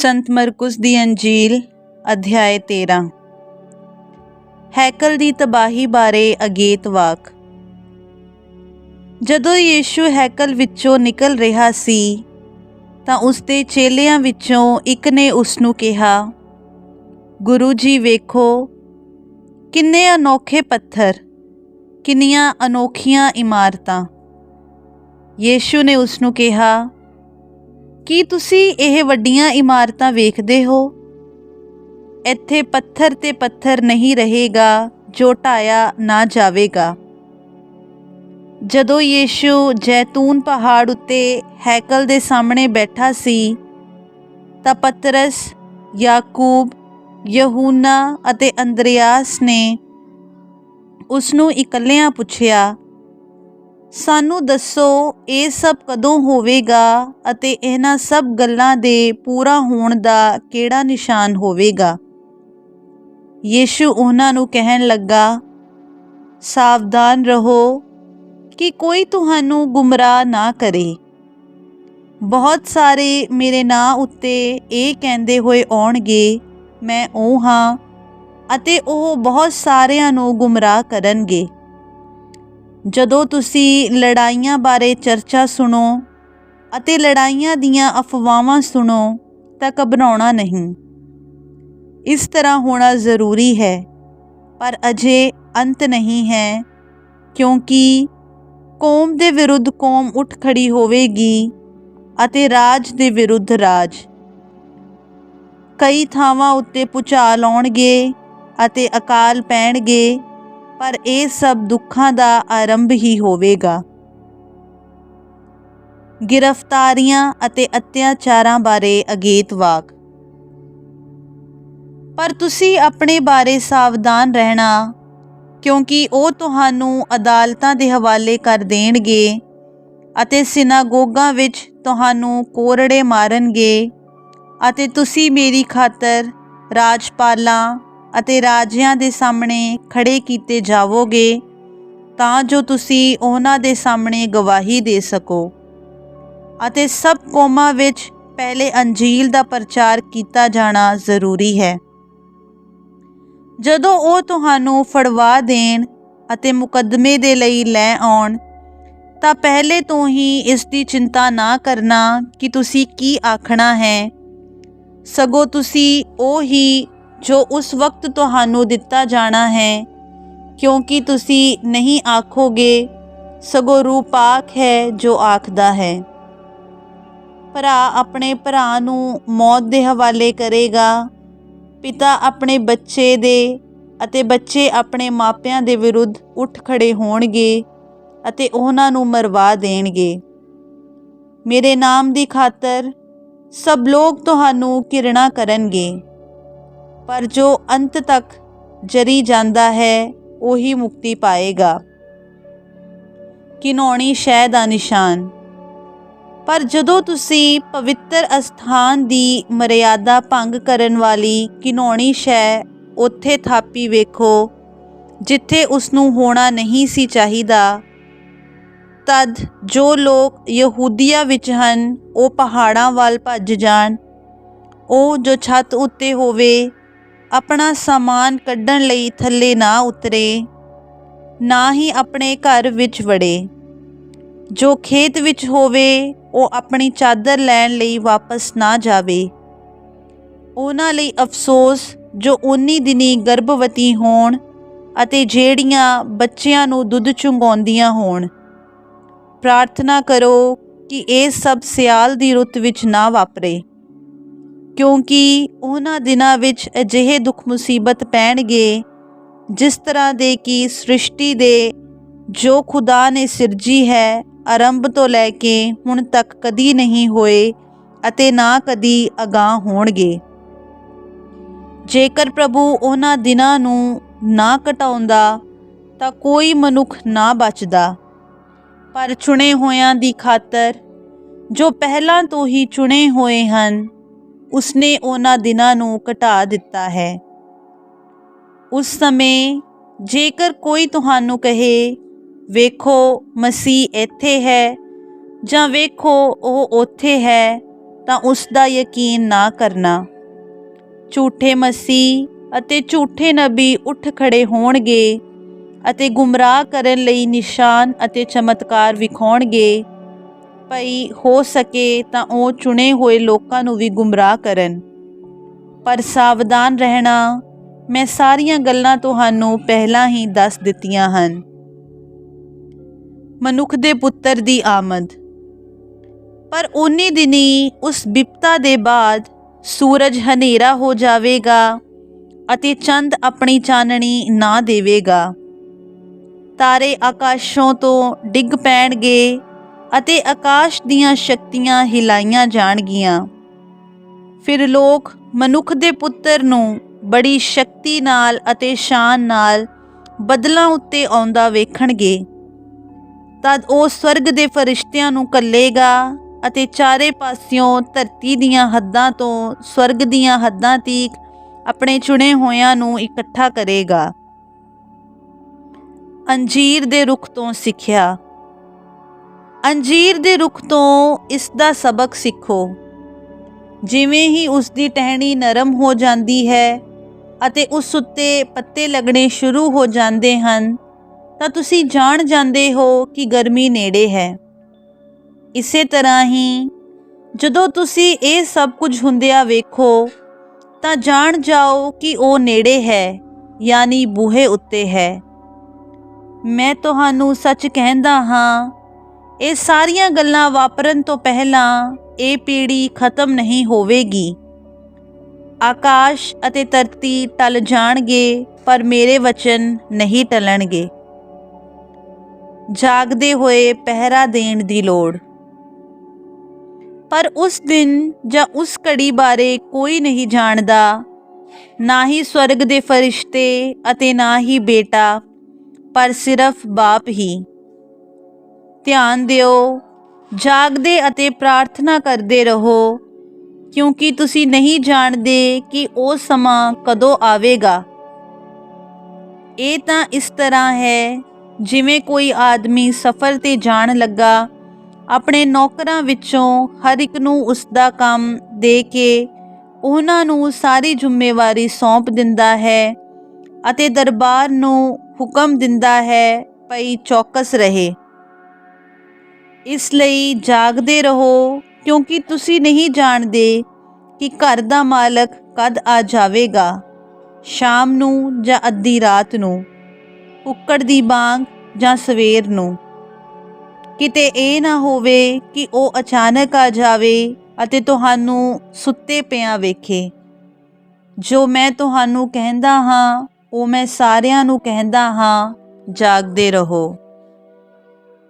संत मरकुस दी अंजील अध्याय 13। हैकल दी तबाही बारे अगेत वाक। जदों यीशु हैकल विचों निकल रहा सी तां उसदे चेलियां विचों एक ने उसनूं कहा, गुरु जी वेखो किन्ने अनोखे पत्थर, किन्नियां अनोखियां इमारतां। यीशु ने उसनूं कहा, ਕੀ ਤੁਸੀਂ ਇਹ ਵੱਡੀਆਂ ਇਮਾਰਤਾਂ ਵੇਖਦੇ ਹੋ? ਇੱਥੇ ਪੱਥਰ ਤੇ ਪੱਥਰ ਨਹੀਂ ਰਹੇਗਾ ਜੋ ਢਾਇਆ ਨਾ ਜਾਵੇਗਾ। ਜਦੋਂ ਯੀਸ਼ੂ ਜੈਤੂਨ ਪਹਾੜ ਉੱਤੇ ਹੈਕਲ ਦੇ ਸਾਹਮਣੇ ਬੈਠਾ ਸੀ ਤਾਂ ਪਤਰਸ, ਯਾਕੂਬ, ਯਹੂਨਾ ਅਤੇ ਅੰਦਰਿਆਸ ਨੇ ਉਸਨੂੰ ਇਕੱਲਿਆਂ ਪੁੱਛਿਆ, ਸਾਨੂੰ ਦੱਸੋ ਇਹ ਸਭ ਕਦੋਂ ਹੋਵੇਗਾ ਅਤੇ ਇਹਨਾਂ ਸਭ ਗੱਲਾਂ ਦੇ ਪੂਰਾ ਹੋਣ ਦਾ ਕਿਹੜਾ ਨਿਸ਼ਾਨ ਹੋਵੇਗਾ? ਯੀਸ਼ੂ ਉਹਨਾਂ ਨੂੰ ਕਹਿਣ ਲੱਗਾ, ਸਾਵਧਾਨ ਰਹੋ ਕਿ ਕੋਈ ਤੁਹਾਨੂੰ ਗੁੰਮਰਾਹ ਨਾ ਕਰੇ। ਬਹੁਤ ਸਾਰੇ ਮੇਰੇ ਨਾਂ ਉੱਤੇ ਇਹ ਕਹਿੰਦੇ ਹੋਏ ਆਉਣਗੇ, ਮੈਂ ਉਹ ਹਾਂ, ਅਤੇ ਉਹ ਬਹੁਤ ਸਾਰਿਆਂ ਨੂੰ ਗੁੰਮਰਾਹ ਕਰਨਗੇ। ਜਦੋਂ ਤੁਸੀਂ ਲੜਾਈਆਂ ਬਾਰੇ ਚਰਚਾ ਸੁਣੋ ਅਤੇ ਲੜਾਈਆਂ ਦੀਆਂ ਅਫਵਾਹਾਂ ਸੁਣੋ ਤਾਂ ਘਬਰਾਉਣਾ ਨਹੀਂ। ਇਸ ਤਰ੍ਹਾਂ ਹੋਣਾ ਜ਼ਰੂਰੀ ਹੈ, ਪਰ ਅਜੇ ਅੰਤ ਨਹੀਂ ਹੈ, ਕਿਉਂਕਿ ਕੌਮ ਦੇ ਵਿਰੁੱਧ ਕੌਮ ਉੱਠ ਖੜੀ ਹੋਵੇਗੀ ਅਤੇ ਰਾਜ ਦੇ ਵਿਰੁੱਧ ਰਾਜ। ਕਈ ਥਾਵਾਂ ਉੱਤੇ ਭੁਚਾਲ ਆਉਣਗੇ ਅਤੇ ਅਕਾਲ ਪੈਣਗੇ, ਪਰ ਇਹ ਸਭ ਦੁੱਖਾਂ ਦਾ ਆਰੰਭ ਹੀ ਹੋਵੇਗਾ। ਗ੍ਰਿਫਤਾਰੀਆਂ ਅਤੇ ਅਤਿਆਚਾਰਾਂ ਬਾਰੇ ਅਗੇਤ ਵਾਕ। ਪਰ ਤੁਸੀਂ ਆਪਣੇ ਬਾਰੇ ਸਾਵਧਾਨ ਰਹਿਣਾ, ਕਿਉਂਕਿ ਉਹ ਤੁਹਾਨੂੰ ਅਦਾਲਤਾਂ ਦੇ ਹਵਾਲੇ ਕਰ ਦੇਣਗੇ ਅਤੇ ਸਿਨਾਗੋਗਾਂ ਵਿੱਚ ਤੁਹਾਨੂੰ ਕੋਰੜੇ ਮਾਰਨਗੇ ਅਤੇ ਤੁਸੀਂ ਮੇਰੀ ਖਾਤਰ ਰਾਜਪਾਲਾਂ ਅਤੇ ਰਾਜਿਆਂ ਦੇ ਸਾਹਮਣੇ ਖੜੇ ਕੀਤੇ ਜਾਵੋਗੇ ਤਾਂ ਜੋ ਤੁਸੀਂ ਉਹਨਾਂ ਦੇ ਸਾਹਮਣੇ ਗਵਾਹੀ ਦੇ ਸਕੋ ਅਤੇ ਸਭ ਕੌਮਾਂ ਵਿੱਚ ਪਹਿਲੇ ਅੰਜੀਲ ਦਾ ਪ੍ਰਚਾਰ ਕੀਤਾ ਜਾਣਾ ਜ਼ਰੂਰੀ ਹੈ। ਜਦੋਂ ਉਹ ਤੁਹਾਨੂੰ ਫੜਵਾ ਦੇਣ ਅਤੇ ਮੁਕੱਦਮੇ ਦੇ ਲਈ ਲੈ ਆਉਣ ਤਾਂ ਪਹਿਲੇ ਤੋਂ ਹੀ ਇਸ ਦੀ ਚਿੰਤਾ ਨਾ ਕਰਨਾ ਕਿ ਤੁਸੀਂ ਕੀ ਆਖਣਾ ਹੈ, ਸਗੋਂ ਤੁਸੀਂ ਉਹ ਹੀ ਜੋ ਉਸ ਵਕਤ ਤੁਹਾਨੂੰ ਦਿੱਤਾ ਜਾਣਾ ਹੈ, ਕਿਉਂਕਿ ਤੁਸੀਂ ਨਹੀਂ ਆਖੋਗੇ, ਸਗੋਂ ਰੂਪਾਕ ਹੈ ਜੋ ਆਖਦਾ ਹੈ। ਭਰਾ ਆਪਣੇ ਭਰਾ ਨੂੰ ਮੌਤ ਦੇ ਹਵਾਲੇ ਕਰੇਗਾ, ਪਿਤਾ ਆਪਣੇ ਬੱਚੇ ਦੇ ਅਤੇ ਬੱਚੇ ਆਪਣੇ ਮਾਪਿਆਂ ਦੇ ਵਿਰੁੱਧ ਉੱਠ ਖੜੇ ਹੋਣਗੇ ਅਤੇ ਉਹਨਾਂ ਨੂੰ ਮਰਵਾ ਦੇਣਗੇ। ਮੇਰੇ ਨਾਮ ਦੀ ਖਾਤਰ ਸਭ ਲੋਕ ਤੁਹਾਨੂੰ ਘਿਰਣਾ ਕਰਨਗੇ, ਪਰ ਜੋ ਅੰਤ ਤੱਕ ਜਰੀ ਜਾਂਦਾ ਹੈ ਉਹੀ ਮੁਕਤੀ ਪਾਏਗਾ। ਘਿਨਾਉਣੀ ਸ਼ੈ ਦਾ ਨਿਸ਼ਾਨ। ਪਰ ਜਦੋਂ ਤੁਸੀਂ ਪਵਿੱਤਰ ਅਸਥਾਨ ਦੀ ਮਰਿਆਦਾ ਭੰਗ ਕਰਨ ਵਾਲੀ ਘਿਨਾਉਣੀ ਸ਼ੈ ਉੱਥੇ ਥਾਪੀ ਵੇਖੋ ਜਿੱਥੇ ਉਸਨੂੰ ਹੋਣਾ ਨਹੀਂ ਸੀ ਚਾਹੀਦਾ, ਤਦ ਜੋ ਲੋਕ ਯਹੂਦੀਆ ਵਿੱਚ ਹਨ ਉਹ ਪਹਾੜਾਂ ਵੱਲ ਭੱਜ ਜਾਣ। ਉਹ ਜੋ ਛੱਤ ਉੱਤੇ ਹੋਵੇ ਆਪਣਾ ਸਾਮਾਨ ਕੱਢਣ ਲਈ ਥੱਲੇ ਨਾ ਉਤਰੇ, ਨਾ ਹੀ ਆਪਣੇ ਘਰ ਵਿੱਚ ਵੜੇ। ਜੋ ਖੇਤ ਵਿੱਚ ਹੋਵੇ ਉਹ ਆਪਣੀ ਚਾਦਰ ਲੈਣ ਲਈ ਵਾਪਸ ਨਾ ਜਾਵੇ। ਉਹਨਾਂ ਲਈ ਅਫਸੋਸ ਜੋ 19 ਦਿਨੀ ਗਰਭਵਤੀ ਹੋਣ ਅਤੇ ਜਿਹੜੀਆਂ ਬੱਚਿਆਂ ਨੂੰ ਦੁੱਧ ਚੁੰਘਾਉਂਦੀਆਂ ਹੋਣ। ਪ੍ਰਾਰਥਨਾ ਕਰੋ ਕਿ ਇਹ ਸਭ ਸਿਆਲ ਦੀ ਰੁੱਤ ਵਿੱਚ ਨਾ ਵਾਪਰੇ, ਕਿਉਂਕਿ ਉਹਨਾਂ ਦਿਨਾਂ ਵਿੱਚ ਅਜਿਹੇ ਦੁੱਖ ਮੁਸੀਬਤ ਪੈਣਗੇ ਜਿਸ ਤਰ੍ਹਾਂ ਦੇ ਕਿ ਸ੍ਰਿਸ਼ਟੀ ਦੇ ਜੋ ਖੁਦਾ ਨੇ ਸਿਰਜੀ ਹੈ ਆਰੰਭ ਤੋਂ ਲੈ ਕੇ ਹੁਣ ਤੱਕ ਕਦੀ ਨਹੀਂ ਹੋਏ ਅਤੇ ਨਾ ਕਦੀ ਅਗਾਂਹ ਹੋਣਗੇ। ਜੇਕਰ ਪ੍ਰਭੂ ਉਹਨਾਂ ਦਿਨਾਂ ਨੂੰ ਨਾ ਘਟਾਉਂਦਾ ਤਾਂ ਕੋਈ ਮਨੁੱਖ ਨਾ ਬਚਦਾ, ਪਰ ਚੁਣੇ ਹੋਇਆਂ ਦੀ ਖਾਤਰ ਜੋ ਪਹਿਲਾਂ ਤੋਂ ਹੀ ਚੁਣੇ ਹੋਏ ਹਨ ਉਸਨੇ ਉਹਨਾਂ ਦਿਨਾਂ ਨੂੰ ਘਟਾ ਦਿੱਤਾ ਹੈ। ਉਸ ਸਮੇਂ ਜੇਕਰ ਕੋਈ ਤੁਹਾਨੂੰ ਕਹੇ, ਵੇਖੋ ਮਸੀਹ ਇੱਥੇ ਹੈ ਜਾਂ ਵੇਖੋ ਉਹ ਉੱਥੇ ਹੈ, ਤਾਂ ਉਸ ਦਾ ਯਕੀਨ ਨਾ ਕਰਨਾ। ਝੂਠੇ ਮਸੀਹ ਅਤੇ ਝੂਠੇ ਨਬੀ ਉੱਠ ਖੜੇ ਹੋਣਗੇ ਅਤੇ ਗੁੰਮਰਾਹ ਕਰਨ ਲਈ ਨਿਸ਼ਾਨ ਅਤੇ ਚਮਤਕਾਰ ਵਿਖਾਉਣਗੇ। ਭਈ ਹੋ ਸਕੇ ਤਾਂ ਉਹ ਚੁਣੇ ਹੋਏ ਲੋਕਾਂ ਨੂੰ ਵੀ ਗੁੰਮਰਾਹ ਕਰਨ। ਪਰ ਸਾਵਧਾਨ ਰਹਿਣਾ, ਮੈਂ ਸਾਰੀਆਂ ਗੱਲਾਂ ਤੁਹਾਨੂੰ ਪਹਿਲਾਂ ਹੀ ਦੱਸ ਦਿੱਤੀਆਂ ਹਨ। ਮਨੁੱਖ ਦੇ ਪੁੱਤਰ ਦੀ ਆਮਦ। ਪਰ ਉਨੀ ਦਿਨੀ ਉਸ ਬਿਪਤਾ ਦੇ ਬਾਅਦ ਸੂਰਜ ਹਨੇਰਾ ਹੋ ਜਾਵੇਗਾ ਅਤੇ ਚੰਦ ਆਪਣੀ ਚਾਨਣੀ ਨਾ ਦੇਵੇਗਾ। ਤਾਰੇ ਆਕਾਸ਼ੋਂ ਤੋਂ ਡਿੱਗ ਪੈਣਗੇ ਅਤੇ ਆਕਾਸ਼ ਦੀਆਂ ਸ਼ਕਤੀਆਂ ਹਿਲਾਈਆਂ ਜਾਣਗੀਆਂ। ਫਿਰ ਲੋਕ ਮਨੁੱਖ ਦੇ ਪੁੱਤਰ ਨੂੰ ਬੜੀ ਸ਼ਕਤੀ ਨਾਲ ਅਤੇ ਸ਼ਾਨ ਨਾਲ ਬੱਦਲਾਂ ਉੱਤੇ ਆਉਂਦਾ ਵੇਖਣਗੇ। ਤਦ ਉਹ ਸਵਰਗ ਦੇ ਫਰਿਸ਼ਤਿਆਂ ਨੂੰ ਘੱਲੇਗਾ ਅਤੇ ਚਾਰੇ ਪਾਸਿਓਂ ਧਰਤੀ ਦੀਆਂ ਹੱਦਾਂ ਤੋਂ ਸਵਰਗ ਦੀਆਂ ਹੱਦਾਂ ਤੀਕ ਆਪਣੇ ਚੁਣੇ ਹੋਇਆਂ ਨੂੰ ਇਕੱਠਾ ਕਰੇਗਾ। ਅੰਜੀਰ ਦੇ ਰੁੱਖ ਤੋਂ ਸਿੱਖਿਆ। ਅੰਜੀਰ ਦੇ ਰੁੱਖ ਤੋਂ ਇਸ ਦਾ ਸਬਕ ਸਿੱਖੋ। ਜਿਵੇਂ ਹੀ ਉਸ ਦੀ ਟਹਿਣੀ ਨਰਮ ਹੋ ਜਾਂਦੀ ਹੈ ਅਤੇ ਉਸ ਉੱਤੇ ਪੱਤੇ ਲੱਗਣੇ ਸ਼ੁਰੂ ਹੋ ਜਾਂਦੇ ਹਨ ਤਾਂ ਤੁਸੀਂ ਜਾਣ ਜਾਂਦੇ ਹੋ ਕਿ ਗਰਮੀ ਨੇੜੇ ਹੈ। ਇਸੇ ਤਰ੍ਹਾਂ ਹੀ ਜਦੋਂ ਤੁਸੀਂ ਇਹ ਸਭ ਕੁਝ ਹੁੰਦਿਆਂ ਵੇਖੋ ਤਾਂ ਜਾਣ ਜਾਓ ਕਿ ਉਹ ਨੇੜੇ ਹੈ, ਯਾਨੀ ਬੂਹੇ ਉੱਤੇ ਹੈ। ਮੈਂ ਤੁਹਾਨੂੰ ਸੱਚ ਕਹਿੰਦਾ ਹਾਂ, ਇਹ ਸਾਰੀਆਂ ਗੱਲਾਂ ਵਾਪਰਨ ਤੋਂ ਪਹਿਲਾਂ ਇਹ ਪੀੜ੍ਹੀ ਖਤਮ ਨਹੀਂ ਹੋਵੇਗੀ। ਆਕਾਸ਼ ਅਤੇ ਧਰਤੀ ਟਲ ਜਾਣਗੇ ਪਰ ਮੇਰੇ ਵਚਨ ਨਹੀਂ ਟਲਣਗੇ। ਜਾਗਦੇ ਹੋਏ ਪਹਿਰਾ ਦੇਣ ਦੀ ਲੋੜ। ਪਰ ਉਸ ਦਿਨ ਜਾਂ ਉਸ ਘੜੀ ਬਾਰੇ ਕੋਈ ਨਹੀਂ ਜਾਣਦਾ, ਨਾ ਹੀ ਸਵਰਗ ਦੇ ਫਰਿਸ਼ਤੇ ਅਤੇ ਨਾ ਹੀ ਬੇਟਾ, ਪਰ ਸਿਰਫ ਬਾਪ ਹੀ। ਧਿਆਨ ਦਿਓ, ਜਾਗਦੇ ਅਤੇ ਪ੍ਰਾਰਥਨਾ ਕਰਦੇ ਰਹੋ, ਕਿਉਂਕਿ ਤੁਸੀਂ ਨਹੀਂ ਜਾਣਦੇ ਕਿ ਉਹ ਸਮਾਂ ਕਦੋਂ ਆਵੇਗਾ। ਇਹ ਤਾਂ ਇਸ ਤਰ੍ਹਾਂ ਹੈ ਜਿਵੇਂ ਕੋਈ ਆਦਮੀ ਸਫ਼ਰ 'ਤੇ ਜਾਣ ਲੱਗਾ ਆਪਣੇ ਨੌਕਰਾਂ ਵਿੱਚੋਂ ਹਰ ਇੱਕ ਨੂੰ ਉਸ ਦਾ ਕੰਮ ਦੇ ਕੇ ਉਹਨਾਂ ਨੂੰ ਸਾਰੀ ਜ਼ਿੰਮੇਵਾਰੀ ਸੌਂਪ ਦਿੰਦਾ ਹੈ ਅਤੇ ਦਰਬਾਰ ਨੂੰ ਹੁਕਮ ਦਿੰਦਾ ਹੈ ਭਈ ਚੌਕਸ ਰਹੇ। ਇਸ ਲਈ ਜਾਗਦੇ ਰਹੋ, ਕਿਉਂਕਿ ਤੁਸੀਂ ਨਹੀਂ ਜਾਣਦੇ ਕਿ ਘਰ ਦਾ ਮਾਲਕ ਕਦ ਆ ਜਾਵੇਗਾ, ਸ਼ਾਮ ਨੂੰ ਜਾਂ ਅੱਧੀ ਰਾਤ ਨੂੰ, ਕੁੱਕੜ ਦੀ ਬਾਂਗ ਜਾਂ ਸਵੇਰ ਨੂੰ। ਕਿਤੇ ਇਹ ਨਾ ਹੋਵੇ ਕਿ ਉਹ ਅਚਾਨਕ ਆ ਜਾਵੇ ਅਤੇ ਤੁਹਾਨੂੰ ਸੁੱਤੇ ਪਿਆਂ ਵੇਖੇ। ਜੋ ਮੈਂ ਤੁਹਾਨੂੰ ਕਹਿੰਦਾ ਹਾਂ ਉਹ ਮੈਂ ਸਾਰਿਆਂ ਨੂੰ ਕਹਿੰਦਾ ਹਾਂ, ਜਾਗਦੇ ਰਹੋ।